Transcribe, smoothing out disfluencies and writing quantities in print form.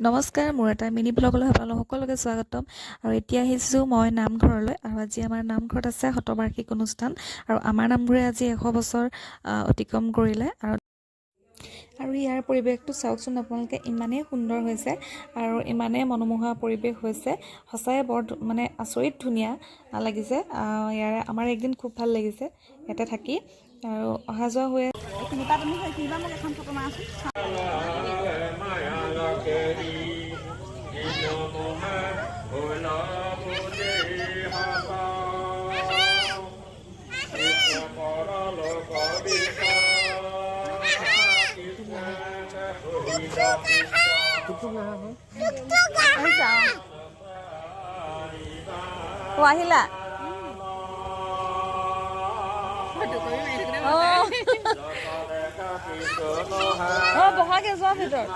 নমস্কাৰ, মোৰ এটা মিনি ব্লগলৈ আপোনালোক সকলোকে স্বাগতম। আৰু এতিয়া আহিছোঁ মই নামঘৰলৈ। আৰু আজি আমাৰ নামঘৰত আছে শতবাৰ্ষিক অনুষ্ঠান। আৰু আমাৰ নামঘৰে আজি 100 বছৰ অতিক্ৰম কৰিলে। আৰু ইয়াৰ পৰিৱেশটো চাওকচোন আপোনালোকে, ইমানেই সুন্দৰ হৈছে আৰু ইমানেই মনোমোহা পৰিৱেশ হৈছে, সঁচাই বৰ আচৰিত ধুনীয়া লাগিছে। ইয়াৰে আমাৰ একদিন খুব ভাল লাগিছে ইয়াতে থাকি আৰু অহা যোৱা হৈ আহিলা বহাগে যোৱা ভিতৰত